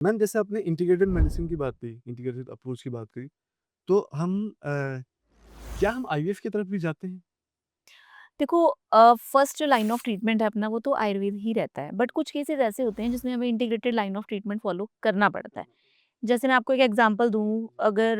Ma'am जैसे आपने integrated medicine की बात करी, इंटीग्रेटेड अप्रोच की बात करी, तो क्या हम आईवीएफ की तरफ भी जाते हैं? देखो फर्स्ट जो लाइन ऑफ ट्रीटमेंट है अपना वो तो आयुर्वेद ही रहता है, बट कुछ केसेस ऐसे होते हैं जिसमें हमें integrated line of treatment follow करना पड़ता है। जैसे मैं आपको एक एग्जांपल दूँ, अगर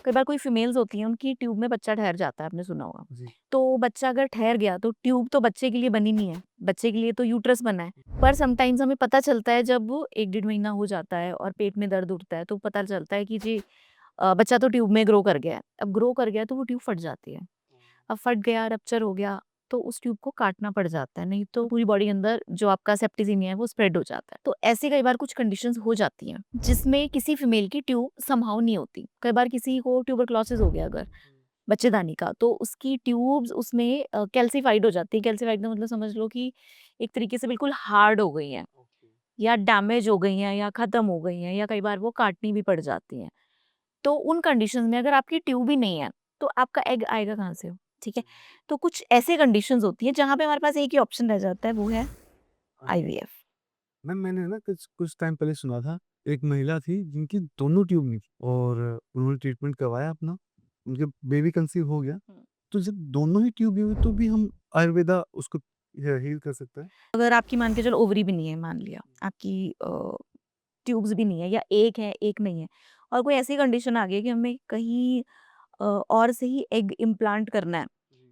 कई बार कोई फीमेल्स होती हैं, उनकी ट्यूब में बच्चा ठहर जाता है, आपने सुना होगा। जी। तो बच्चा अगर ठहर गया तो ट्यूब तो बच्चे के लिए बनी नहीं है, बच्चे के लिए तो यूट्रस बना है। पर समटाइम्स हमें पता चलता है जब वो 1 डेढ़ महीना हो जाता है और पेट में दर्द उठता है, तो पता चलता है कि जी बच्चा तो ट्यूब में ग्रो कर गया है। अब ग्रो कर गया है तो वो ट्यूब फट जाती है। अब फट गया, रप्चर हो गया, तो उस ट्यूब को काटना पड़ जाता है, नहीं तो पूरी बॉडी के अंदर जो आपका सेप्टिसीमिया है वो स्प्रेड हो जाता है। तो ऐसे कई बार कुछ कंडीशंस हो जाती हैं, जिसमें किसी फीमेल की ट्यूब समहाउ नहीं होती। कई बार किसी को ट्यूबरक्लोसिस हो गया अगर बच्चेदानी का, तो उसकी ट्यूब्स उसमें कैल्सिफाइड हो जाती है। कैल्सिफाइड का मतलब समझ लो कि एक तरीके से बिल्कुल हार्ड हो गई हैं या डैमेज हो गई हैं या खत्म हो गई हैं, या कई बार वो काटनी भी पड़ जाती हैं। तो उन कंडीशंस में अगर आपकी ट्यूब ही नहीं है, तो आपका एग आएगा कहाँ से? ठीक है? तो कुछ ऐसे कंडीशंस होती हैं जहाँ पे हमारे पास एक ही ऑप्शन रह जाता है, वो है आईवीएफ। मैम मैंने ना कुछ कुछ टाइम पहले सुना था, एक महिला थी जिनकी दोनों ट्यूब नहीं थी और उन्होंने ट्रीटमेंट करवाया अपना, उनके बेबी कंसीव हो गया। हुँ। तो जब दोनों ही ट्यूब नहीं हुई तो भी हम आयुर्वेदा उसको हील कर सकता है? अगर आपकी मान के चलो ओवरी भी नहीं है, मान लिया, आपकी ट्यूब्स भी नहीं है, या एक है, एक नहीं है, और कोई ऐसी कंडीशन आ गई है कि हमें कहीं और से ही एग इम्प्लांट करना है।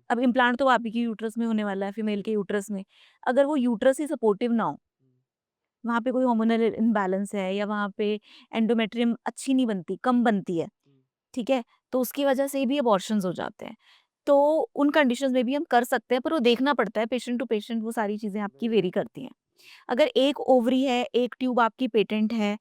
अब इम्प्लांट तो आप ही के यूट्रस में होने वाला है, फीमेल के यूट्रस में। अगर वो यूट्रस ही सपोर्टिव ना हो, वहाँ पे कोई हार्मोनल इम्बैलेंस है, या वहाँ पे एंडोमेट्रियम अच्छी नहीं बनती, कम बनती है, ठीक है? तो उसकी वजह से भी अबॉर्शंस हो जाते हैं। तो उन कंडीशंस में भी हम कर सकते हैं, पर वो देखना पड़ता है पेशेंट टू पेशेंट, वो सारी चीज़ें आपकी वेरी करती हैं। अगर एक ओवरी है, एक ट्यूब आपकी पेटेंट है,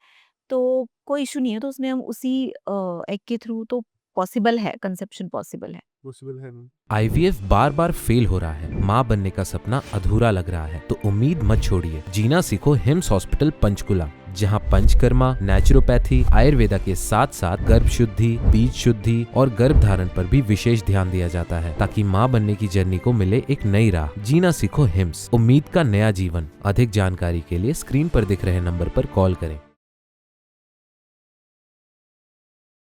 तो कोई इश्यू नहीं है, तो उसमें हम उसी एग के थ्रू तो पॉसिबल है, कंसेप्शन पॉसिबल है। पॉसिबल है मैम। आईवीएफ बार बार फेल हो रहा है, माँ बनने का सपना अधूरा लग रहा है, तो उम्मीद मत छोड़िए। जीना सीखो हिम्स हॉस्पिटल पंचकुला, जहाँ पंचकर्मा, नेचुरोपैथी, आयुर्वेदा के साथ साथ गर्भ शुद्धि, बीज शुद्धि और गर्भ धारण पर भी विशेष ध्यान दिया जाता है, ताकि माँ बनने की जर्नी को मिले एक नई राह। जीना सीखो हिम्स, उम्मीद का नया जीवन। अधिक जानकारी के लिए स्क्रीन पर दिख रहे नंबर पर कॉल करें।